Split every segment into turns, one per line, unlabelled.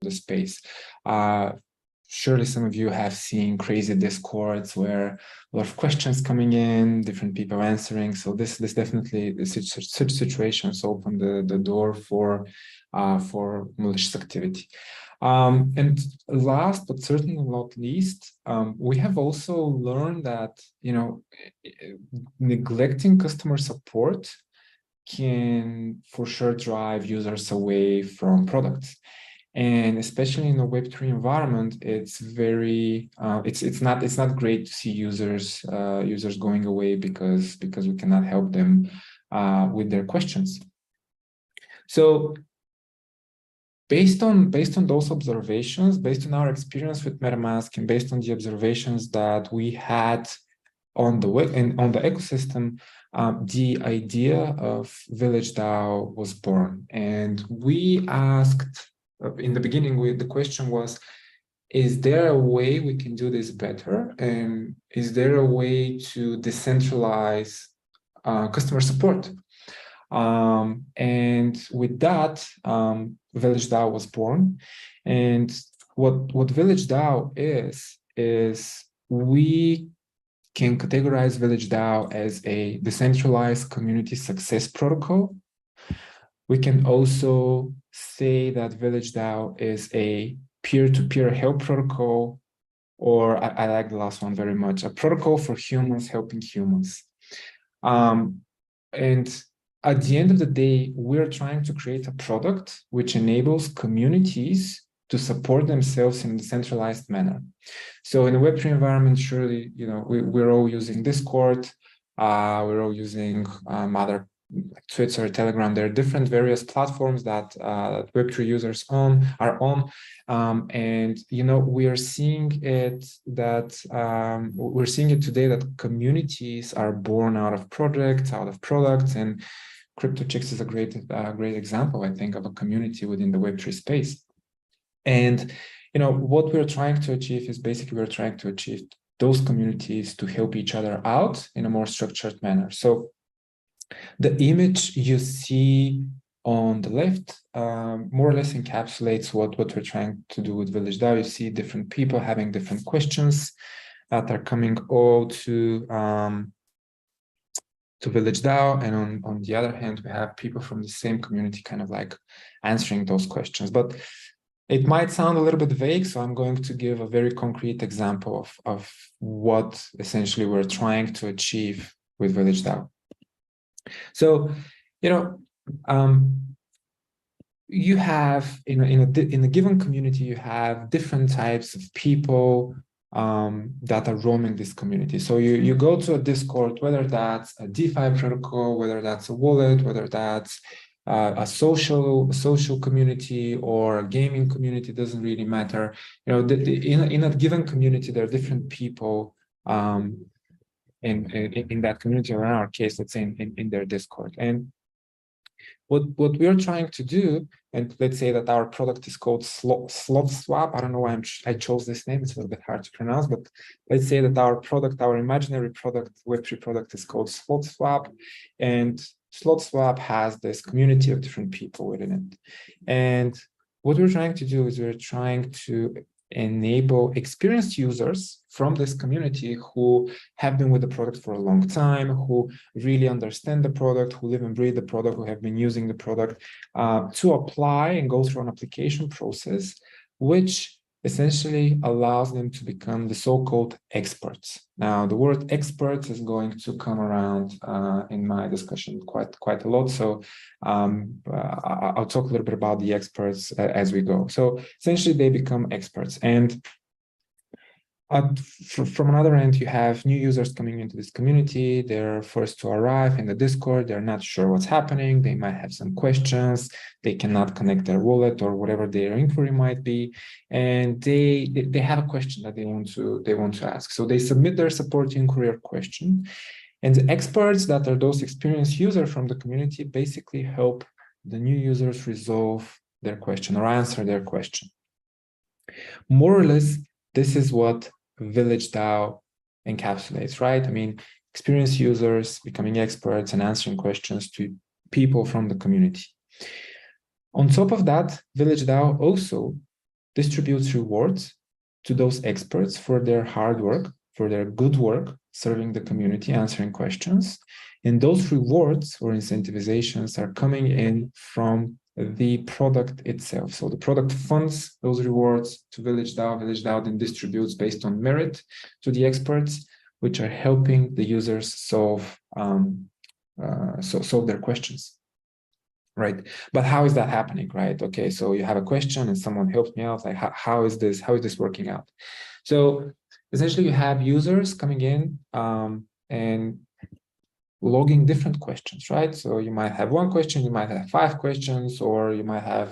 the space. Surely some of you have seen crazy discords where a lot of questions coming in, different people answering. So this definitely, such situations open the door for malicious activity. And last but certainly not least, we have also learned that, you know, neglecting customer support can for sure drive users away from products. And especially in a Web3 environment, it's very it's not great to see users going away because we cannot help them with their questions. So based on those observations, based on our experience with MetaMask, and based on the observations that we had on the web and on the ecosystem, the idea of VillageDAO was born. And we asked in the beginning, the question was, is there a way we can do this better? And is there a way to decentralize customer support? And with that, VillageDAO was born. And what VillageDAO is we can categorize VillageDAO as a decentralized community success protocol. We can also say that VillageDAO is a peer-to-peer help protocol, or I like the last one very much, a protocol for humans helping humans. And at the end of the day, we're trying to create a product which enables communities to support themselves in a decentralized manner. So in a Web3 environment, surely, you know, we're all using Discord, we're all using other like Twitter, Telegram. There are different various platforms that Web3 users are on, and you know, we are seeing it that we're seeing it today that communities are born out of projects, out of products, and CryptoChicks is a great example, I think, of a community within the Web3 space. And you know, what we're trying to achieve is basically we're trying to achieve those communities to help each other out in a more structured manner. So the image you see on the left more or less encapsulates what we're trying to do with VillageDAO. You see different people having different questions that are coming all to VillageDAO, and on the other hand, we have people from the same community kind of like answering those questions. But it might sound a little bit vague, so I'm going to give a very concrete example of what essentially we're trying to achieve with VillageDAO. So, you know, you have in a given community, you have different types of people that are roaming this community. So you go to a Discord, whether that's a DeFi protocol, whether that's a wallet, whether that's a social community or a gaming community, doesn't really matter. You know, in a given community, there are different people in that community, or in our case, let's say in their Discord. And what we are trying to do, and let's say that our product is called Slot Swap. I don't know why I chose this name. It's a little bit hard to pronounce, but let's say that our product, our imaginary product, Web3 product, is called Slot Swap. And Slot Swap has this community of different people within it. And what we're trying to do is we're trying to enable experienced users from this community who have been with the product for a long time, who really understand the product, who live and breathe the product, who have been using the product, to apply and go through an application process, which essentially allows them to become the so-called experts. Now, the word experts is going to come around in my discussion quite a lot. So I'll talk a little bit about the experts as we go. So essentially, they become experts. And from another end, you have new users coming into this community. They're first to arrive in the Discord. They're not sure what's happening. They might have some questions. They cannot connect their wallet or whatever their inquiry might be, and they have a question that they want to ask. So they submit their support inquiry or question, and the experts that are those experienced users from the community basically help the new users resolve their question or answer their question. More or less, this is what VillageDAO encapsulates, right? I mean, experienced users becoming experts and answering questions to people from the community. On top of that, VillageDAO also distributes rewards to those experts for their hard work, for their good work, serving the community, answering questions. And those rewards or incentivizations are coming in from the product itself. So the product funds those rewards to VillageDAO. VillageDAO then distributes based on merit to the experts, which are helping the users solve their questions. Right, but how is that happening? Right, okay, so you have a question and someone helps me out. Like, how is this working out? So essentially, you have users coming in and logging different questions, right? So you might have one question, you might have 5 questions, or you might have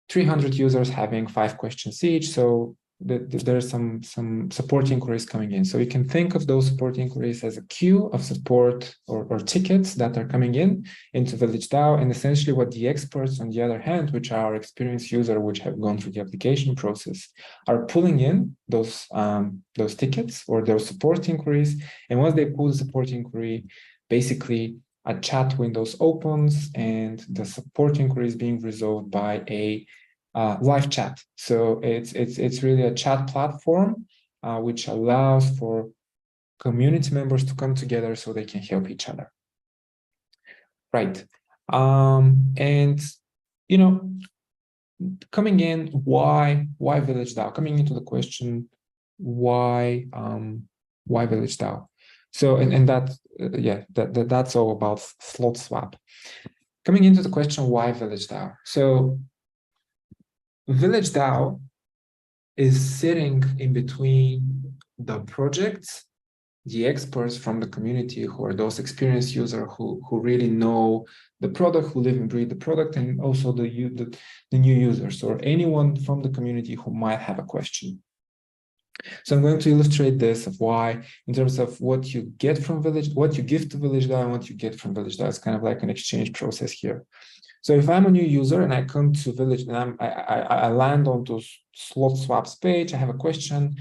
300 users having 5 questions each. So there's some support inquiries coming in. So you can think of those support inquiries as a queue of support or tickets that are coming in into VillageDAO. And essentially what the experts, on the other hand, which are our experienced users, which have gone through the application process, are pulling in those tickets or those support inquiries. And once they pull the support inquiry, basically a chat window opens and the support inquiry is being resolved by a live chat. So it's really a chat platform which allows for community members to come together so they can help each other. Right. And you know, coming in, why VillageDAO? Coming into the question, why VillageDAO? So and that that's all about slot swap. Coming into the question, why VillageDAO? So VillageDAO is sitting in between the projects, the experts from the community who are those experienced users who really know the product, who live and breathe the product, and also the new users or anyone from the community who might have a question. So I'm going to illustrate this of why, in terms of what you get from what you give to VillageDAO and what you get from VillageDAO. It's kind of like an exchange process here. So if I'm a new user and I come to Village and I land onto slot swaps page, I have a question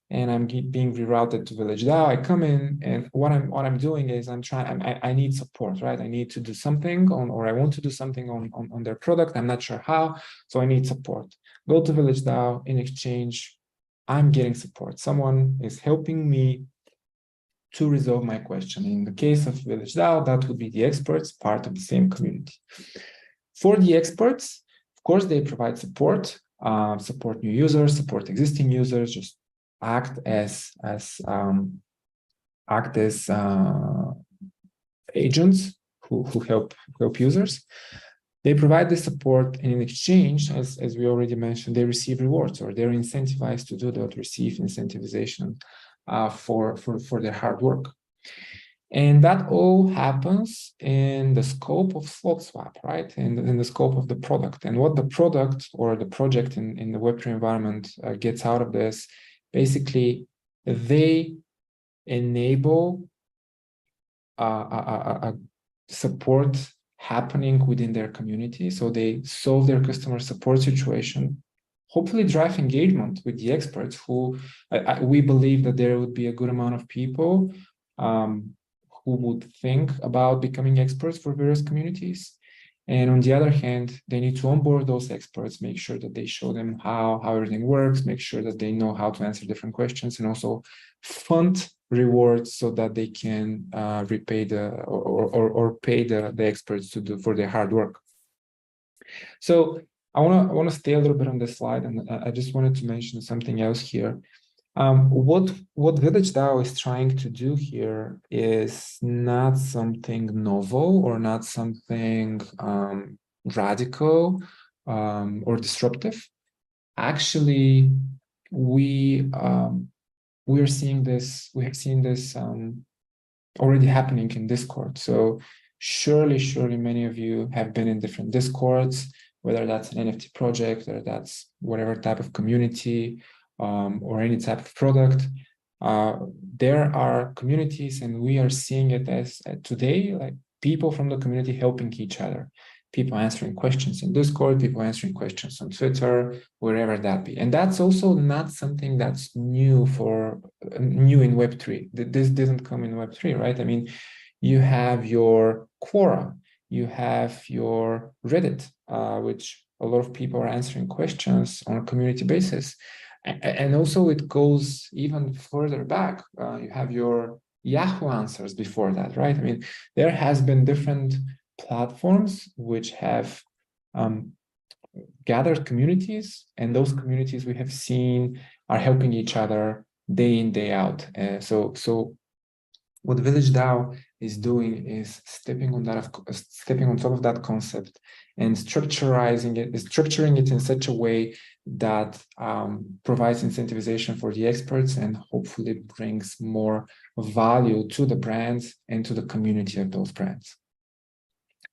and I'm being rerouted to VillageDAO. I come in and what I'm doing is I need support, right? I need to do something or I want to do something on their product. I'm not sure how, so I need support. Go to VillageDAO. In exchange, I'm getting support. Someone is helping me to resolve my question. In the case of VillageDAO, that would be the experts, part of the same community. For the experts, of course, they provide support, support new users, support existing users, just act as agents who help users. They provide the support, and in exchange, as we already mentioned, they receive rewards, or they're incentivized to do that, receive incentivization for their hard work. And that all happens in the scope of slot swap, right? In the scope of the product. And what the product or the project in the Web3 environment gets out of this, basically, they enable a support happening within their community. So they solve their customer support situation, hopefully drive engagement with the experts who we believe that there would be a good amount of people who would think about becoming experts for various communities. And on the other hand, they need to onboard those experts, make sure that they show them how everything works, make sure that they know how to answer different questions, and also fund rewards so that they can repay or pay the experts for their hard work. So I want to stay a little bit on this slide, and I just wanted to mention something else here. What VillageDAO is trying to do here is not something novel or not something radical or disruptive. Actually, we have seen this already happening in Discord. So surely many of you have been in different Discords, whether that's an NFT project, whether that's whatever type of community, or any type of product. There are communities, and we are seeing it as today, like people from the community helping each other, people answering questions in Discord, people answering questions on Twitter, wherever that be. And that's also not something that's new in Web3. This didn't come in Web3, right? I mean, you have your Quora, you have your Reddit, which a lot of people are answering questions on a community basis. And also it goes even further back. You have your Yahoo answers before that, right? I mean, there has been different platforms which have gathered communities, and those communities we have seen are helping each other day in, day out. So what VillageDAO is doing is stepping on top of that concept and structuring it in such a way that provides incentivization for the experts and hopefully brings more value to the brands and to the community of those brands.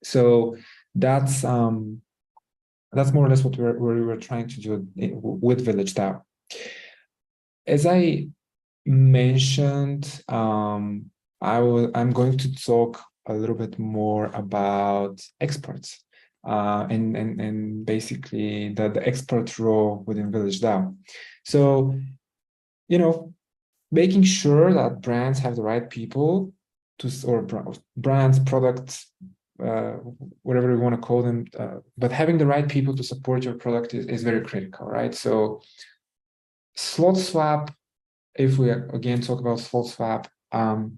So that's more or less what we were trying to do with VillageDAO. As I mentioned, I'm going to talk a little bit more about experts and basically the expert role within VillageDAO. So, making sure that brands have the right people or brands, products, whatever you want to call them, but having the right people to support your product is very critical, right? So slot swap, if we again talk about slot swap,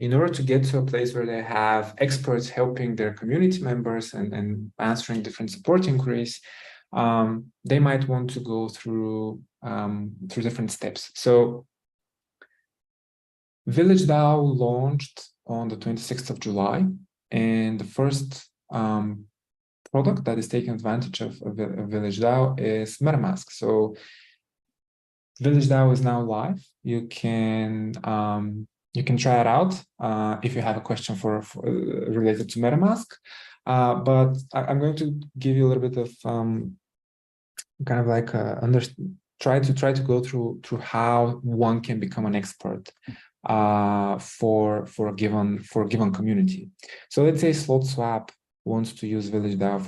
in order to get to a place where they have experts helping their community members and answering different support inquiries, they might want to go through different steps. So VillageDAO launched on the 26th of July, and the first product that is taking advantage of VillageDAO is MetaMask. So VillageDAO is now live. You can try it out if you have a question for related to MetaMask. But I'm going to give you a little bit of kind of like try to go through how one can become an expert for a given community. So let's say SlotSwap wants to use VillageDAO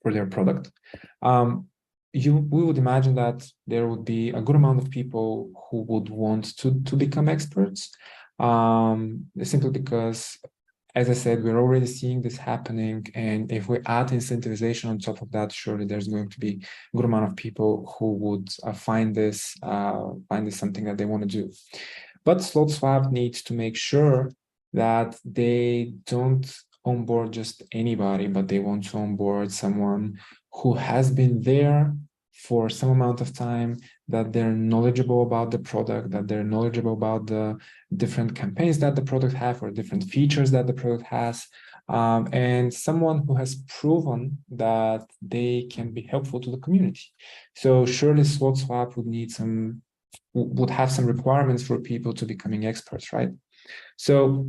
for their product. We would imagine that there would be a good amount of people who would want to become experts, simply because, as I said, we're already seeing this happening. And if we add incentivization on top of that, surely there's going to be a good amount of people who would find this something that they want to do. But SlotSwap needs to make sure that they don't onboard just anybody, but they want to onboard someone who has been there for some amount of time, that they're knowledgeable about the product, that they're knowledgeable about the different campaigns that the product have or different features that the product has, and someone who has proven that they can be helpful to the community. So surely SlotSwap would have some requirements for people to becoming experts, right? So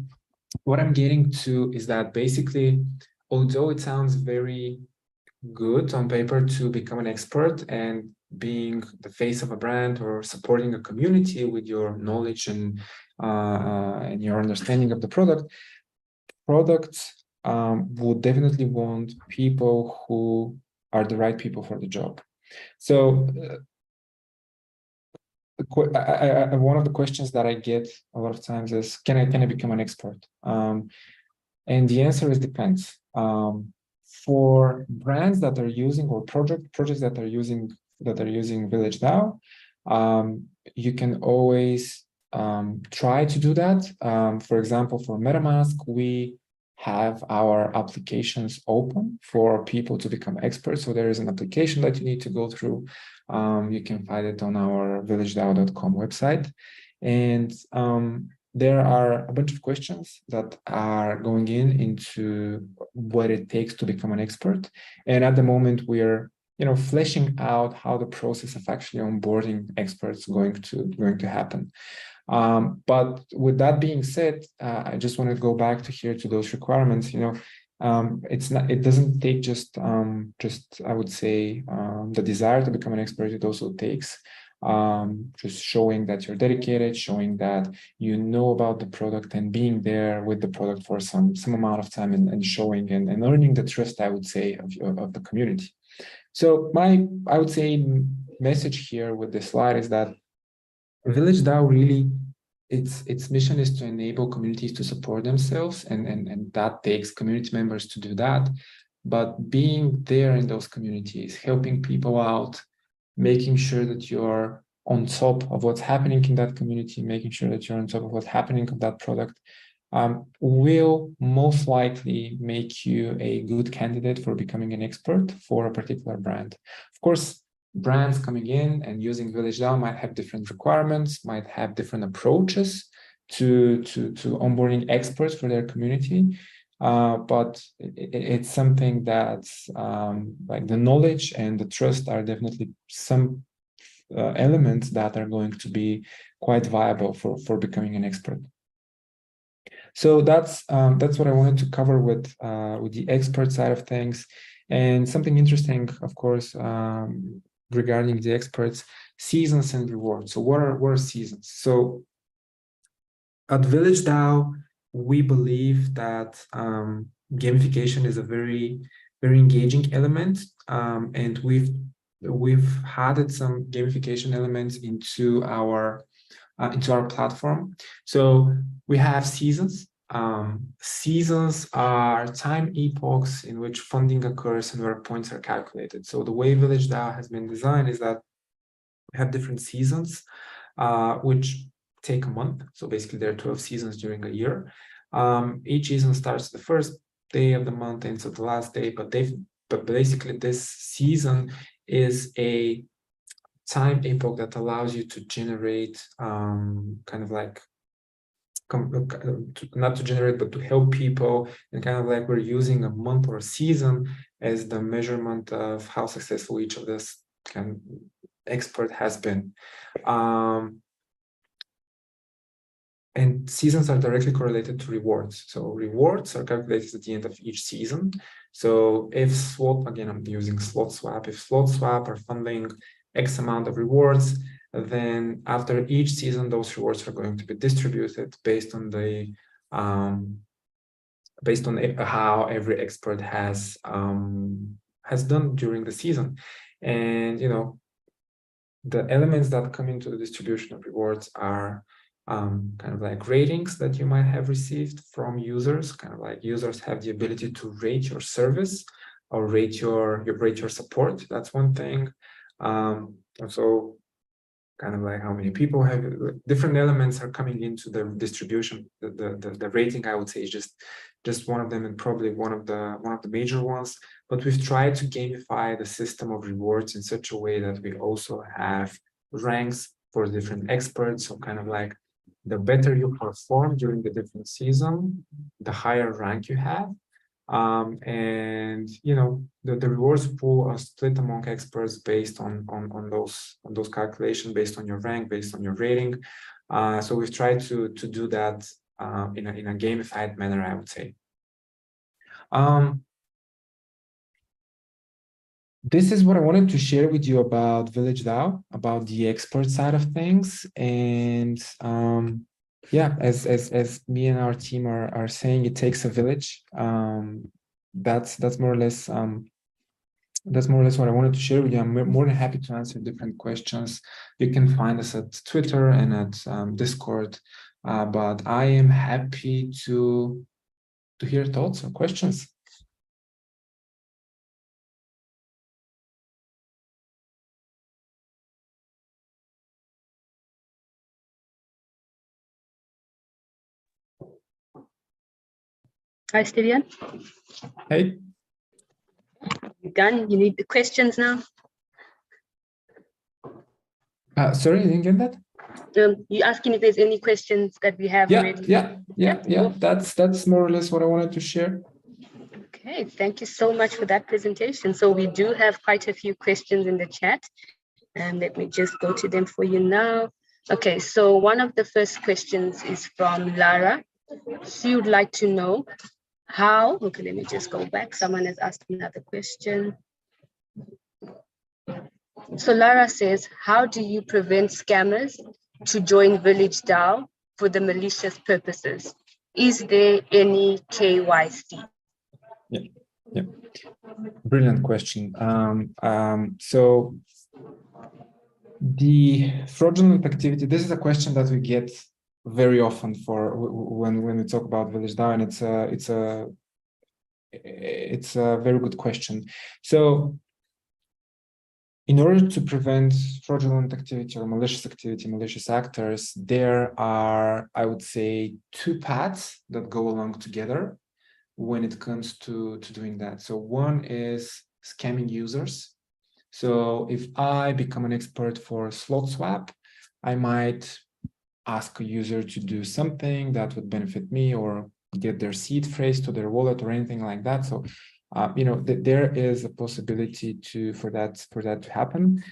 what I'm getting to is that basically, although it sounds very good on paper to become an expert and being the face of a brand or supporting a community with your knowledge and your understanding of the product, products would definitely want people who are the right people for the job. So one of the questions that I get a lot of times is, can I become an expert? And the answer is depends. For brands that are using, or projects that are using VillageDAO, you can always try to do that. For example, for MetaMask, we have our applications open for people to become experts. So there is an application that you need to go through. You can find it on our villagedao.com website. And there are a bunch of questions that are going into what it takes to become an expert. And at the moment, we're fleshing out how the process of actually onboarding experts going to happen. But with that being said, I just want to go back to those requirements. It doesn't take just I would say the desire to become an expert. It also takes just showing that you're dedicated, showing that you know about the product and being there with the product for some amount of time and showing and earning the trust, I would say, of the community. So I would say message here with this slide is that VillageDAO really, its mission is to enable communities to support themselves, and that takes community members to do that. but being there in those communities, helping people out, making sure that you're on top of what's happening in that community, making sure that you're on top of what's happening of that product, will most likely make you a good candidate for becoming an expert for a particular brand. Of course, brands coming in and using VillageDAO might have different requirements, might have different approaches to onboarding experts for their community. But it's something that's like the knowledge and the trust are definitely some elements that are going to be quite viable for becoming an expert. So that's what I wanted to cover with the expert side of things. And something interesting, of course, regarding the experts, seasons and rewards. So what are seasons? So at VillageDAO, we believe that gamification is a very engaging element, and we've added some gamification elements into our platform. So we have seasons. Seasons are time epochs in which funding occurs and where points are calculated. So the way VillageDAO has been designed is that we have different seasons, which take a month. So basically there are 12 seasons during a year. Each season starts the first day of the month, ends at the last day, but basically this season is a time epoch that allows you to generate kind of like not to generate, but to help people, and kind of like we're using a month or a season as the measurement of how successful each of this expert has been. And seasons are directly correlated to rewards. So rewards are calculated at the end of each season. So if slot, again, I'm using slot swap, if slot swap are funding X amount of rewards, then after each season, those rewards are going to be distributed based on the how every expert has done during the season. And the elements that come into the distribution of rewards are kind of like ratings that you might have received from users. Kind of like users have the ability to rate your service or rate your support. That's one thing. Also, kind of like how many people have different elements are coming into the distribution. The rating, I would say, is just one of them, and probably one of the major ones. But we've tried to gamify the system of rewards in such a way that we also have ranks for different experts. So kind of like the better you perform during the different season, the higher rank you have. And the rewards pool are split among experts based on those calculations, based on your rank, based on your rating. So we've tried to do that in a gamified manner, I would say. This is what I wanted to share with you about VillageDAO, about the expert side of things. And yeah, as me and our team are saying, it takes a village. That's more or less what I wanted to share with you. I'm more than happy to answer different questions. You can find us at Twitter and at Discord, but I am happy to hear thoughts or questions.
Hi, Stevian.
Hey.
You done? You need the questions now?
Sorry, you didn't get that?
You're asking if there's any questions that we have already?
Yeah. That's more or less what I wanted to share.
Okay, thank you so much for that presentation. So we do have quite a few questions in the chat, and let me just go to them for you now. Okay, so one of the first questions is from Lara. She would like to know how, okay, let me just go back. Someone has asked another question. So Lara says, how do you prevent scammers to join VillageDAO for the malicious purposes? Is there any KYC?
Yeah. Brilliant question. So the fraudulent activity, this is a question that we get very often for when we talk about VillageDAO, and it's a it's a very good question. So in order to prevent fraudulent activity or malicious activity, malicious actors, there are, I would say, two paths that go along together when it comes to doing that. So one is scamming users. So if I become an expert for slot swap, I might ask a user to do something that would benefit me or get their seed phrase to their wallet or anything like that. So, you know, there is a possibility for that to happen.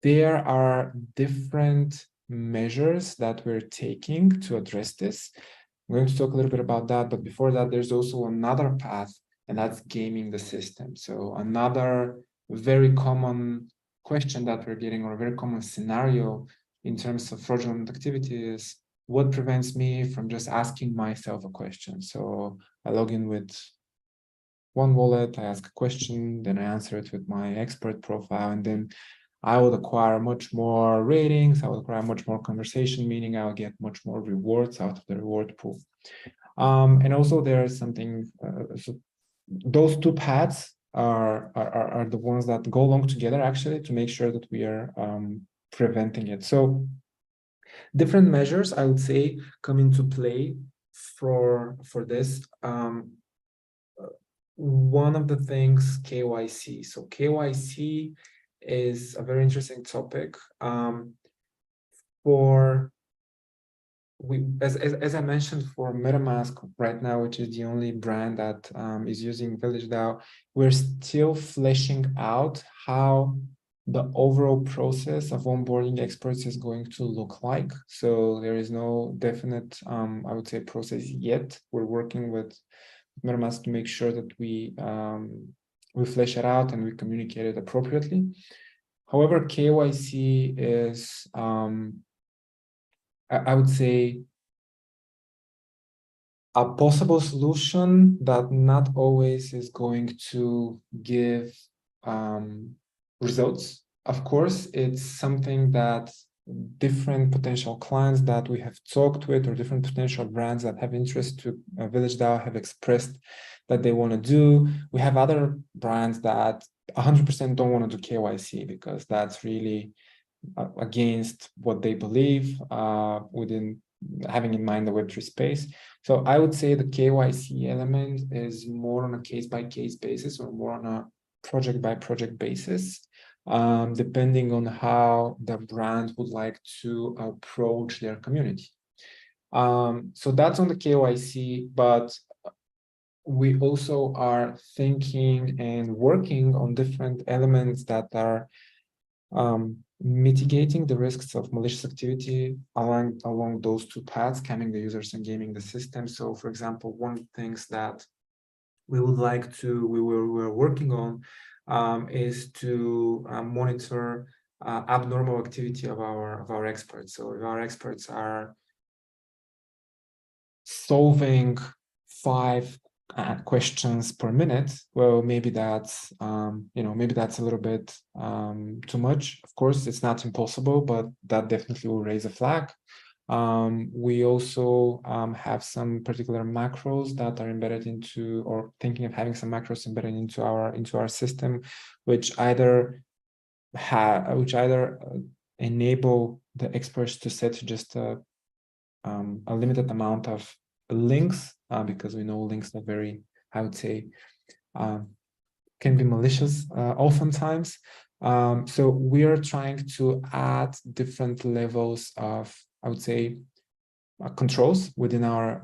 There are different measures that we're taking to address this. I'm going to talk a little bit about that, but before that, there's also another path, and that's gaming the system. So another very common question that we're getting, or a very common scenario in terms of fraudulent activity, is what prevents me from just asking myself a question? So I log in with one wallet, I ask a question, then I answer it with my expert profile, and then I would acquire much more ratings, I would acquire much more conversation, meaning I'll get much more rewards out of the reward pool. And also there's something, so those two paths are the ones that go along together actually to make sure that we are preventing it. So different measures, I would say, come into play for this. One of the things, KYC. So KYC is a very interesting topic. As I mentioned, for MetaMask right now, which is the only brand that is using VillageDAO, we're still fleshing out how the overall process of onboarding experts is going to look like. So there is no definite, I would say, process yet. We're working with MetaMask to make sure that we flesh it out and we communicate it appropriately. However, KYC is, I would say, a possible solution that not always is going to give results. Of course, it's something that different potential clients that we have talked with, or different potential brands that have interest to VillageDAO, have expressed that they want to do. We have other brands that 100% don't want to do KYC because that's really against what they believe within having in mind the Web3 space. So I would say the KYC element is more on a case-by-case basis, or more on a project-by-project basis, depending on how the brand would like to approach their community. So that's on the KYC, but we also are thinking and working on different elements that are mitigating the risks of malicious activity along those two paths, scamming the users and gaming the system. So, for example, one of the things that we would like to, we're working on is to monitor abnormal activity of our experts. So if our experts are solving 5 questions per minute, well, maybe that's maybe that's a little bit too much. Of course, it's not impossible, but that definitely will raise a flag. We also have some particular macros that are embedded into, or thinking of having some macros embedded into our system, which either enable the experts to set just a limited amount of links, because we know links are very, I would say, can be malicious oftentimes. So we are trying to add different levels of, I would say, controls within our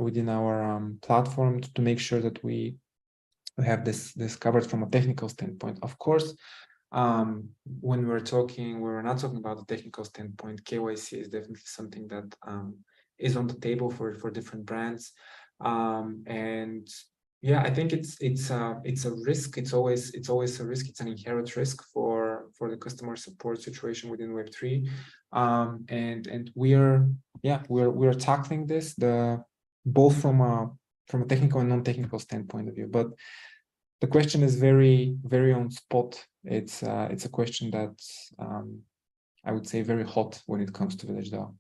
platform to make sure that we have this covered from a technical standpoint. Of course, when we're not talking about the technical standpoint, KYC is definitely something that is on the table for different brands, and yeah, I think it's a risk. It's always a risk. It's an inherent risk for the customer support situation within Web3, and we're tackling this both from a technical and non-technical standpoint of view. But the question is very, very on spot. It's a question that's I would say very hot when it comes to VillageDAO.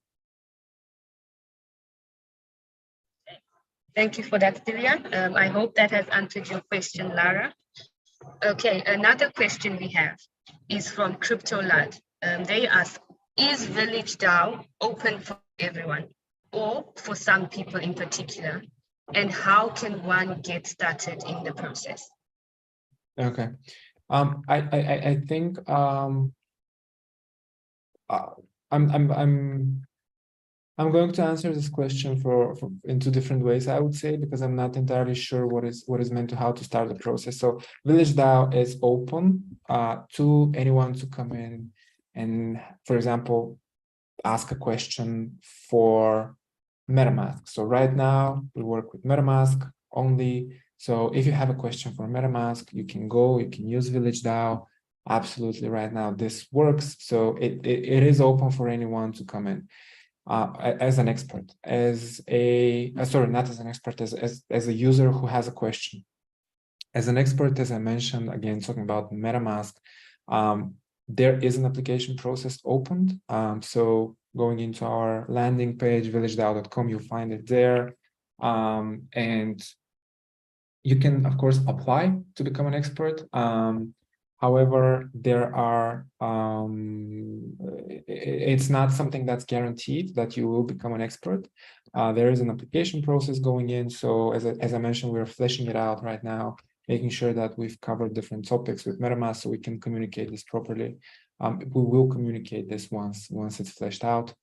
Thank you for that, Dilian. I hope that has answered your question, Lara. Okay, another question we have is from CryptoLad. They ask, is VillageDAO open for everyone or for some people in particular? And how can one get started in the process?
Okay. I think I'm going to answer this question for in two different ways, I would say, because I'm not entirely sure what is meant to how to start the process. So VillageDAO is open to anyone to come in and, for example, ask a question for MetaMask. So right now we work with MetaMask only. So if you have a question for MetaMask, you can use VillageDAO. Absolutely, right now this works. So it is open for anyone to come in. As an expert, sorry, not as an expert, as a user who has a question. As an expert, as I mentioned, again, talking about MetaMask, there is an application process opened. So going into our landing page, villagedao.com, you'll find it there. And you can, of course, apply to become an expert. However, there are, it's not something that's guaranteed that you will become an expert. There is an application process going in. So as I mentioned, we're fleshing it out right now, making sure that we've covered different topics with MetaMask so we can communicate this properly. We will communicate this once it's fleshed out.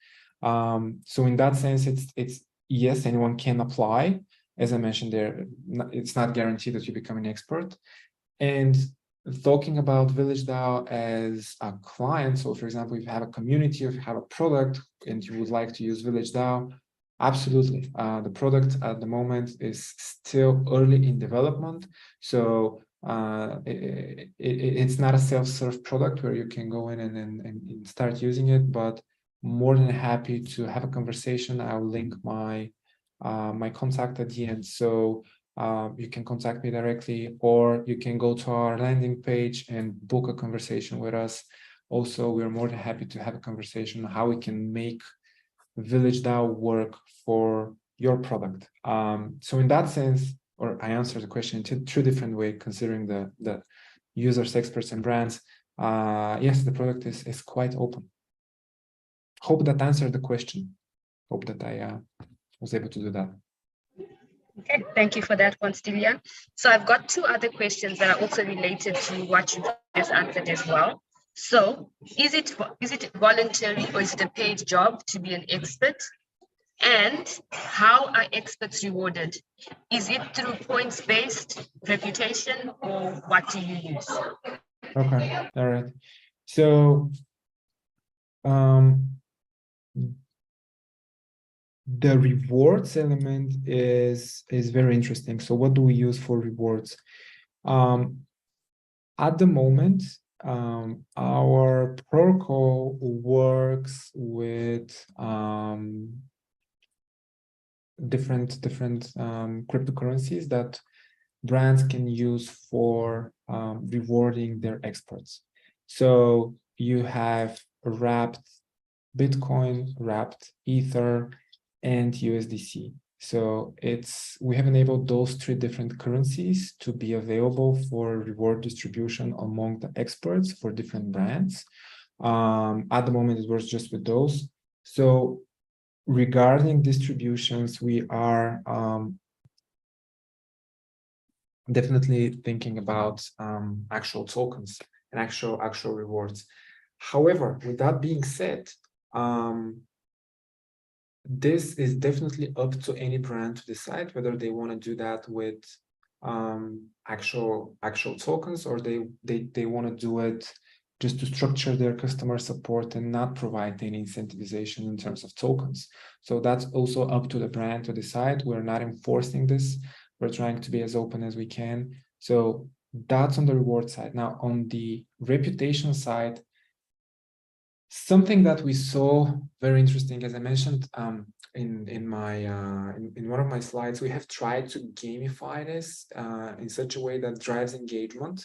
So in that sense, it's yes, anyone can apply. As I mentioned there, it's not guaranteed that you become an expert. And talking about VillageDAO as a client, so for example, if you have a community, if you have a product and you would like to use VillageDAO, absolutely. The product at the moment is still early in development. So it's not a self-serve product where you can go in and start using it, but more than happy to have a conversation. I'll link my contact at the end. So you can contact me directly, or you can go to our landing page and book a conversation with us. Also, we're more than happy to have a conversation on how we can make VillageDAO work for your product. So in that sense, or I answered the question in two different ways, considering the users, experts, and brands. Yes, the product is quite open. Hope that answered the question. Hope that I was able to do that.
Okay, thank you for that one, Stilian. So I've got two other questions that are also related to what you just answered as well. So is it voluntary or is it a paid job to be an expert? And how are experts rewarded? Is it through points-based reputation, or what do you use?
Okay, all right. So the rewards element is very interesting. So what do we use for rewards? At the moment, our protocol works with different cryptocurrencies that brands can use for rewarding their experts. So you have wrapped Bitcoin, wrapped Ether, and USDC. So we have enabled those three different currencies to be available for reward distribution among the experts for different brands. At the moment, it works just with those. So regarding distributions, we are definitely thinking about actual tokens and actual rewards. However, with that being said, this is definitely up to any brand to decide whether they want to do that with actual tokens, or they want to do it just to structure their customer support and not provide any incentivization in terms of tokens. So that's also up to the brand to decide. We're not enforcing this. We're trying to be as open as we can. So that's on the reward side. Now, on the reputation side, something that we saw very interesting, as I mentioned in one of my slides, we have tried to gamify this in such a way that drives engagement.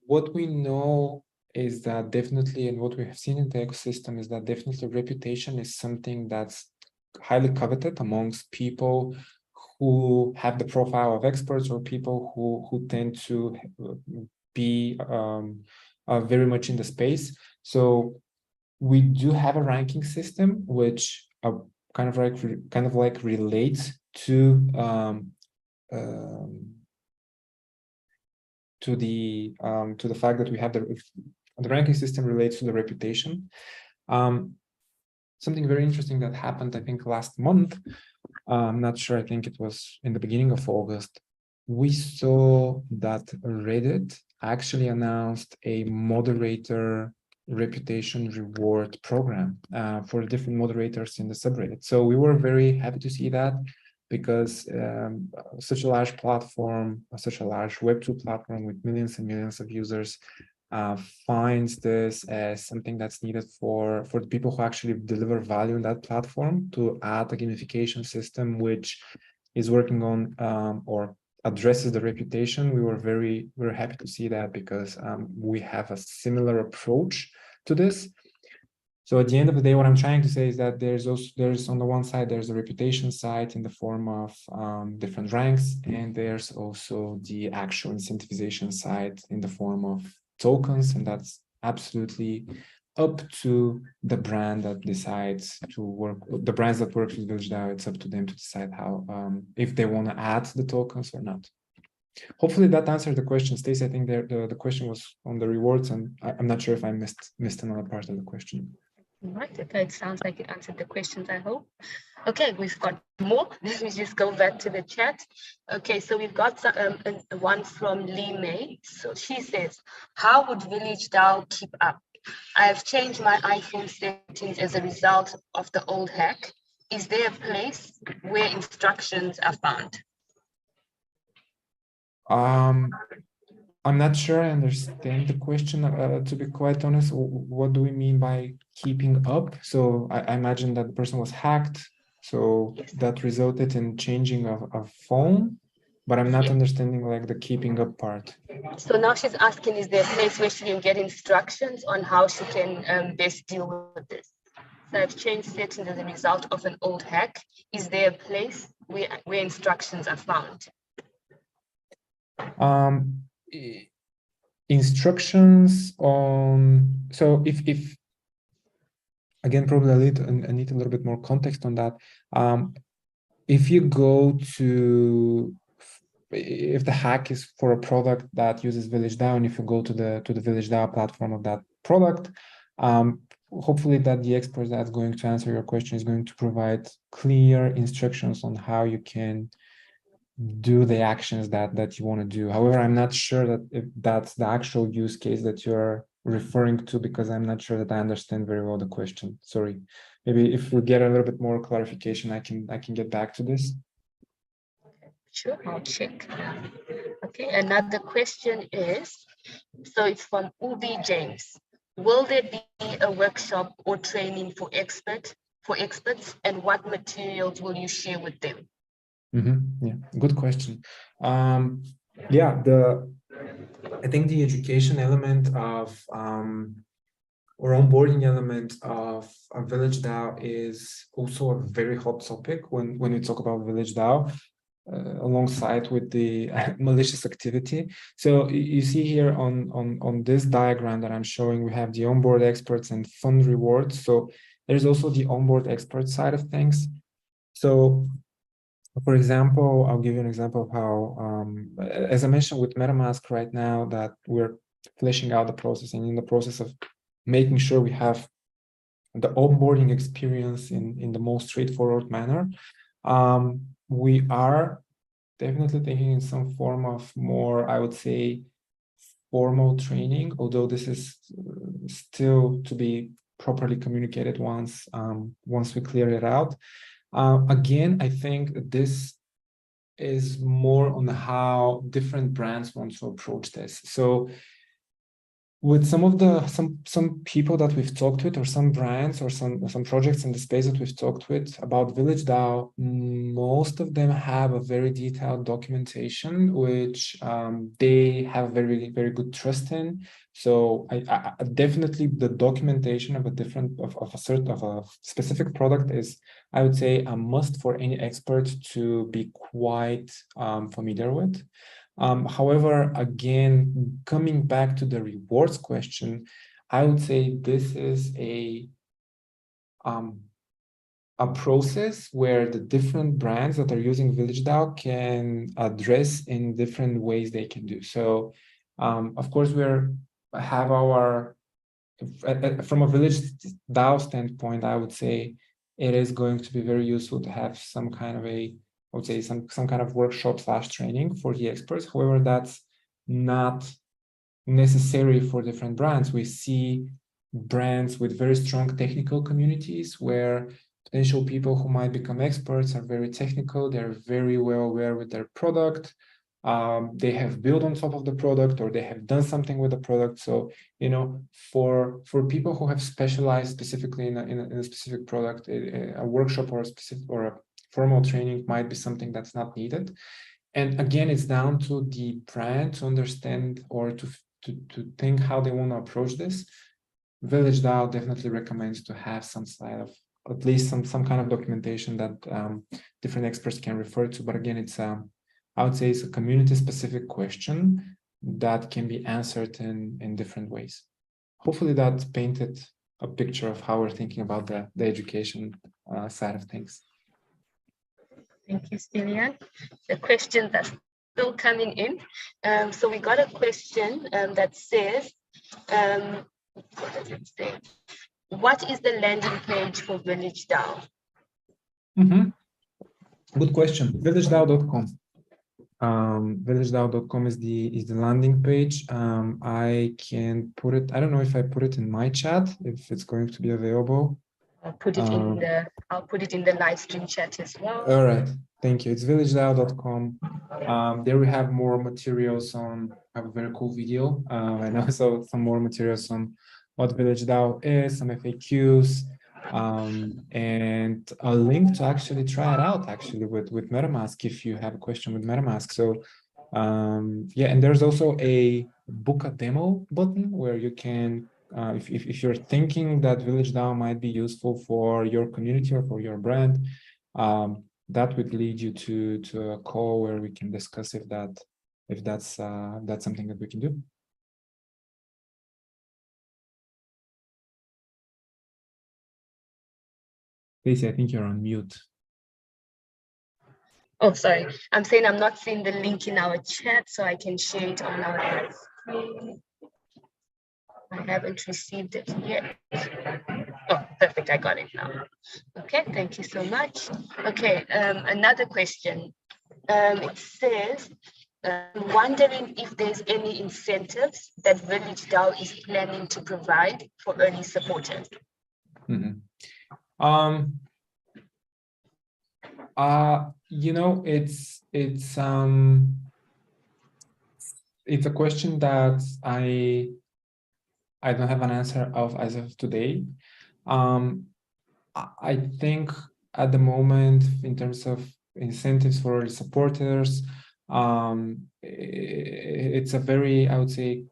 What we know is that definitely, and what we have seen in the ecosystem is that definitely reputation is something that's highly coveted amongst people who have the profile of experts or people who tend to be very much in the space. So we do have a ranking system which kind of like relates to the fact that we have the ranking system relates to the reputation. Something very interesting that happened, I think, last month. I'm not sure, I think it was in the beginning of August. We saw that Reddit actually announced a moderator reputation reward program for different moderators in the subreddit. So we were very happy to see that, because such a large platform, such a large Web2 platform with millions and millions of users finds this as something that's needed for the people who actually deliver value in that platform, to add a gamification system which is working on or addresses the reputation. We were very happy to see that, because we have a similar approach to this. So at the end of the day, what I'm trying to say is that there's on the one side, there's a reputation side in the form of different ranks, and there's also the actual incentivization side in the form of tokens, and that's absolutely up to the brand that decides to work, the brands that work with VillageDAO. It's up to them to decide how, if they want to add the tokens or not. Hopefully that answered the question, Stacey. I think the question was on the rewards, and I'm not sure if I missed another part of the question.
Right, okay, it sounds like it answered the questions, I hope. Okay, we've got more. Let me just go back to the chat. Okay, so we've got one from Lee May. So she says, how would VillageDAO keep up? I have changed my iPhone settings as a result of the old hack. Is there a place where instructions are found?
I'm not sure I understand the question, to be quite honest. What do we mean by keeping up? So I imagine that the person was hacked, so that resulted in changing a phone, but I'm not understanding like the keeping up part.
So now she's asking, is there a place where she can get instructions on how she can best deal with this? So I've changed settings as a result of an old hack. Is there a place where instructions are found?
Instructions on, so if again, probably I need a little bit more context on that. If you go to, if the hack is for a product that uses VillageDAO, and if you go to the VillageDAO platform of that product, hopefully that the expert that's going to answer your question is going to provide clear instructions on how you can do the actions that you want to do. However, I'm not sure that if that's the actual use case that you're referring to, because I'm not sure that I understand very well the question. Sorry. Maybe if we get a little bit more clarification, I can get back to this.
Sure, I'll check. Okay, another question is, so it's from Ubi James. Will there be a workshop or training for experts, and what materials will you share with them?
Yeah, good question. Yeah, I think the education element of or onboarding element of a VillageDAO is also a very hot topic when we talk about VillageDAO, alongside with the malicious activity. So you see here on this diagram that I'm showing, we have the onboard experts and fund rewards. So there's also the onboard expert side of things. So for example, I'll give you an example of how, as I mentioned with MetaMask right now, that we're fleshing out the process, and in the process of making sure we have the onboarding experience in the most straightforward manner. We are definitely thinking in some form of more, I would say, formal training, although this is still to be properly communicated once we clear it out. Again, I think this is more on how different brands want to approach this. So with some people that we've talked with, or some brands, or some projects in the space that we've talked with about VillageDAO, most of them have a very detailed documentation, which they have very, very good trust in. So I definitely the documentation of a specific product is, I would say, a must for any expert to be quite familiar with. However, again, coming back to the rewards question, I would say this is a process where the different brands that are using VillageDAO can address in different ways they can do. So, of course, have our, from a VillageDAO standpoint, I would say it is going to be very useful to have some kind of I would say some kind of workshop / training for the experts. However, that's not necessary for different brands. We see brands with very strong technical communities where potential people who might become experts are very technical. They're very well aware with their product. They have built on top of the product, or they have done something with the product. So, you know, for people who have specialized specifically in a specific product, a workshop or a formal training might be something that's not needed. And again, it's down to the brand to understand or to think how they want to approach this. VillageDAO definitely recommends to have some side of at least some kind of documentation that different experts can refer to. But again, it's I would say it's a community-specific question that can be answered in different ways. Hopefully that painted a picture of how we're thinking about the education side of things.
Thank you, Stelian. The questions are still coming in. So we got a question that says, what does it say? What is the landing page for VillageDAO?
Good question. VillageDAO.com. VillageDAO.com is the landing page. I can put it. I don't know if I put it in my chat, if it's going to be available.
I'll put it in the. I'll put it in the live stream chat as well.
All right. Thank you. It's VillageDAO.com. There we have more materials on. I have a very cool video, and also some more materials on what VillageDAO is, some FAQs, and a link to actually try it out actually with MetaMask if you have a question with MetaMask. So yeah, and there's also a book a demo button where you can, if you're thinking that VillageDAO might be useful for your community or for your brand, that would lead you to a call where we can discuss if that's something that we can do. Stacey, I think you're on mute.
Oh, sorry. I'm saying I'm not seeing the link in our chat, so I can share it on our screen. I haven't received it yet. Oh, perfect. I got it now. Okay, thank you so much. Okay, another question. It says, wondering if there's any incentives that VillageDAO is planning to provide for early supporters.
You know, it's a question that I don't have an answer of as of today. I think at the moment, in terms of incentives for early supporters, it's a very, I would say,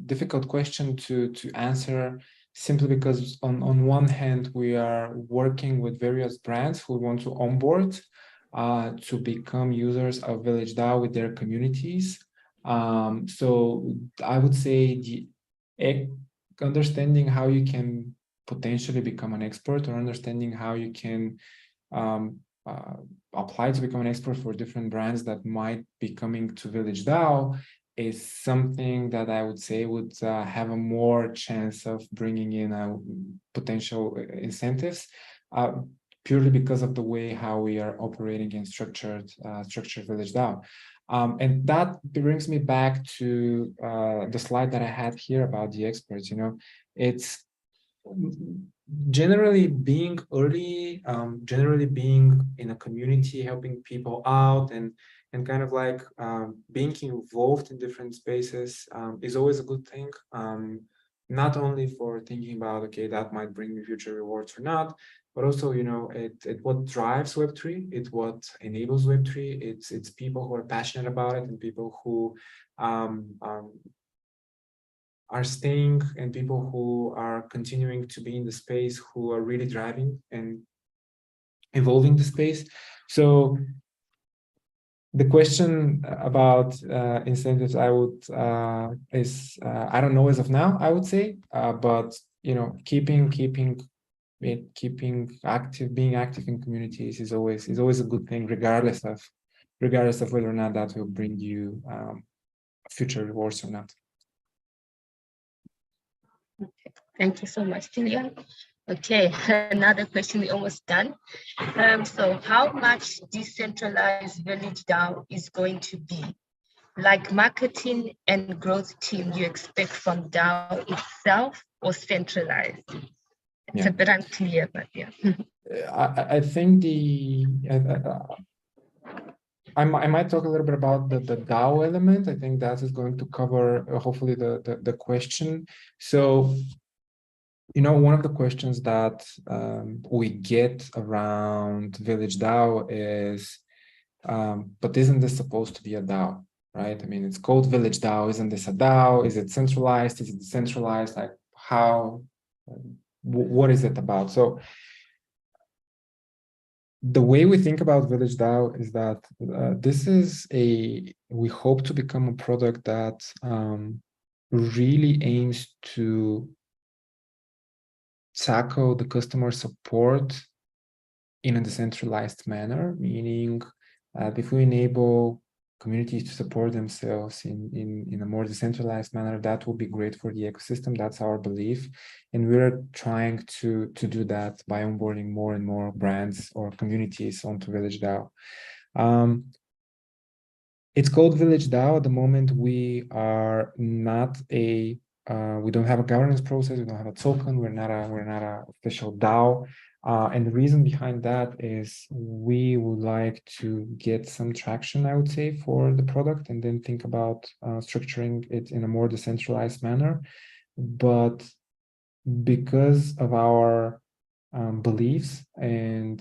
difficult question to answer, simply because on one hand, we are working with various brands who want to onboard to become users of VillageDAO with their communities. So I would say understanding how you can potentially become an expert, or understanding how you can apply to become an expert for different brands that might be coming to VillageDAO is something that I would say would have a more chance of bringing in potential incentives, purely because of the way how we are operating and structured VillageDAO. And that brings me back to the slide that I had here about the experts. You know, it's generally being early, generally being in a community, helping people out, and kind of like being involved in different spaces is always a good thing. Not only for thinking about, okay, that might bring me future rewards or not, but also, you know, it what drives Web3, it's what enables Web3. It's people who are passionate about it, and people who are staying and people who are continuing to be in the space, who are really driving and evolving the space. So the question about incentives, I would I don't know as of now, I would say, but keeping active, being active in communities is always a good thing, regardless of whether or not that will bring you future rewards or not.
Okay, thank you so much, Julian. Okay, another question, we're almost done. So how much decentralized VillageDAO is going to be? Like marketing and growth team you expect from DAO itself or centralized? It's a bit unclear, but yeah.
I think I might talk a little bit about the DAO element. I think that is going to cover hopefully the question. So, one of the questions that we get around VillageDAO is, but isn't this supposed to be a DAO, right? I mean, it's called VillageDAO. Isn't this a DAO? Is it centralized? Is it decentralized? Like how? What is it about? So the way we think about VillageDAO is that we hope to become a product that really aims to tackle the customer support in a decentralized manner, meaning if we enable communities to support themselves in a more decentralized manner, that will be great for the ecosystem. That's our belief. And we're trying to do that by onboarding more and more brands or communities onto VillageDAO. It's called VillageDAO. At the moment, we are not we don't have a governance process. We don't have a token. We're not a official DAO. And the reason behind that is we would like to get some traction, I would say, for the product, and then think about structuring it in a more decentralized manner. But because of our beliefs and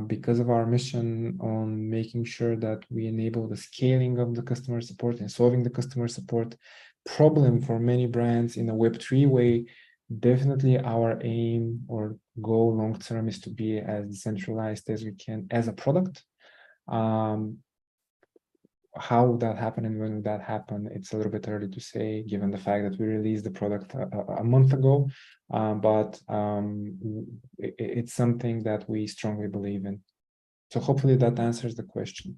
because of our mission on making sure that we enable the scaling of the customer support and solving the customer support problem for many brands in a Web3 way, definitely our aim or goal long term is to be as decentralized as we can as a product. How will that happen and when will that happen? It's a little bit early to say, given the fact that we released the product a month ago, but it's something that we strongly believe in. So hopefully that answers the question.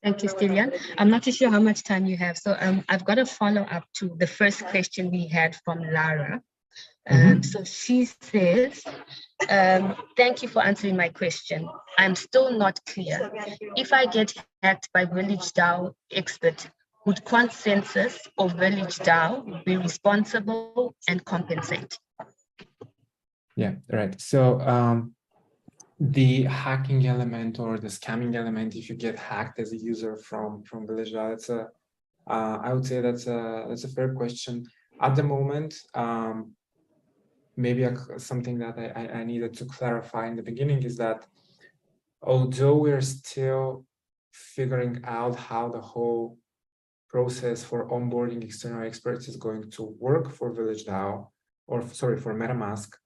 Thank you, Stilian. I'm not too sure how much time you have. So I've got a follow-up to the first question we had from Lara. So she says, thank you for answering my question. I'm still not clear. If I get hacked by VillageDAO expert, would Consensys or VillageDAO be responsible and compensate?
Yeah, right. So the hacking element or the scamming element, if you get hacked as a user from VillageDAO, I would say that's a fair question. At the moment, maybe something that I needed to clarify in the beginning is that although we're still figuring out how the whole process for onboarding external experts is going to work for VillageDAO, or sorry, for MetaMask,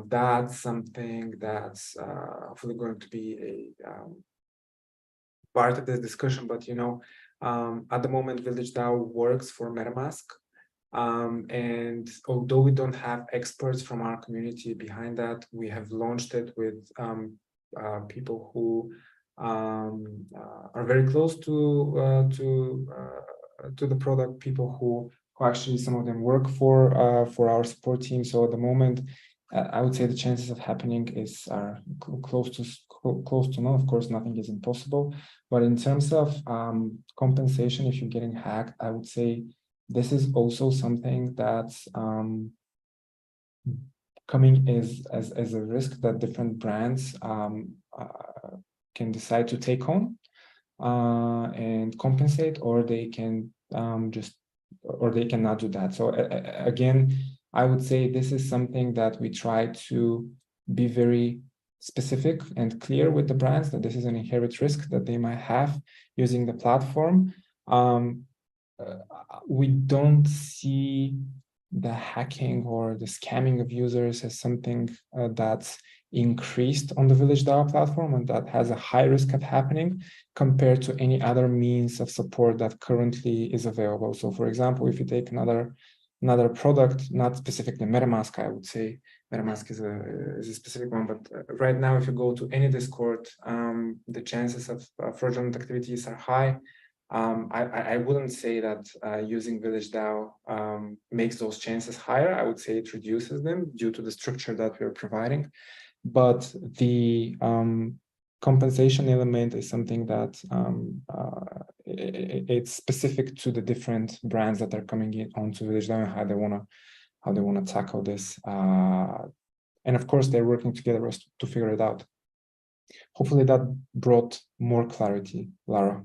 that's something that's hopefully going to be a part of this discussion. But at the moment, VillageDAO works for MetaMask. And although we don't have experts from our community behind that, we have launched it with people who are very close to the product, people who actually, some of them work for our support team. So at the moment, I would say the chances of happening are close to none. Of course, nothing is impossible. But in terms of compensation, if you're getting hacked, I would say this is also something that's coming as a risk that different brands can decide to take on and compensate, or they can or they cannot do that. So again, I would say this is something that we try to be very specific and clear with the brands, that this is an inherent risk that they might have using the platform. we don't see the hacking or the scamming of users as something that's increased on the VillageDAO platform and that has a high risk of happening compared to any other means of support that currently is available. So for example, if you take another product, not specifically MetaMask, I would say MetaMask is a specific one, but right now, if you go to any Discord, the chances of fraudulent activities are high. I wouldn't say that using VillageDAO makes those chances higher. I would say it reduces them due to the structure that we're providing. But the compensation element is something that it's specific to the different brands that are coming in onto VillageDAO and how they wanna tackle this. And of course, they're working together to figure it out. Hopefully that brought more clarity, Lara.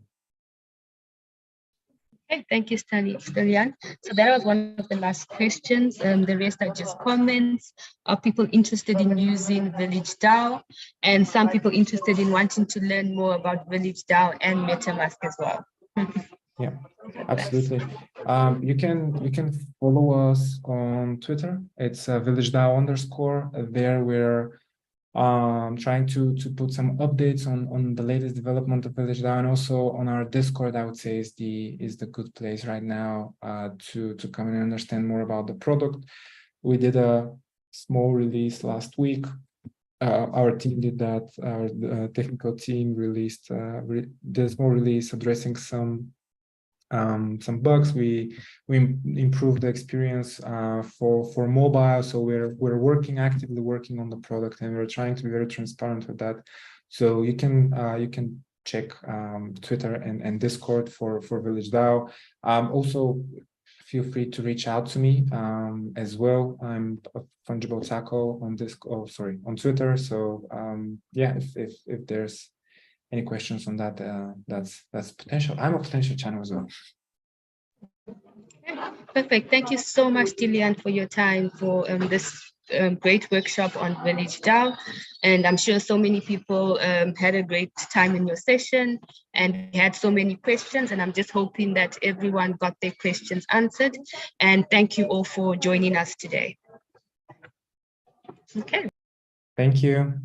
Okay, thank you, Stelian. So that was one of the last questions. The rest are just comments. Are people interested in using VillageDAO? And some people interested in wanting to learn more about VillageDAO and MetaMask as well.
Yeah, absolutely. You can follow us on Twitter. It's VillageDAO_. There we're trying to put some updates on the latest development of VillageDAO, and also on our Discord, I would say is the good place right now to come and understand more about the product. We did a small release last week. Our team did that. Our technical team released did a small release addressing some bugs. We improved the experience for mobile, so we're actively working on the product, and we're trying to be very transparent with that. So you can check Twitter and Discord for VillageDAO. Also, feel free to reach out to me as well. I'm a Fungible Tackle on Twitter. So yeah, if there's any questions on that, that's potential. I'm a potential channel as well.
Perfect. Thank you so much, Stelian, for your time for this great workshop on VillageDAO. And I'm sure so many people had a great time in your session and had so many questions. And I'm just hoping that everyone got their questions answered. And thank you all for joining us today. Okay.
Thank you.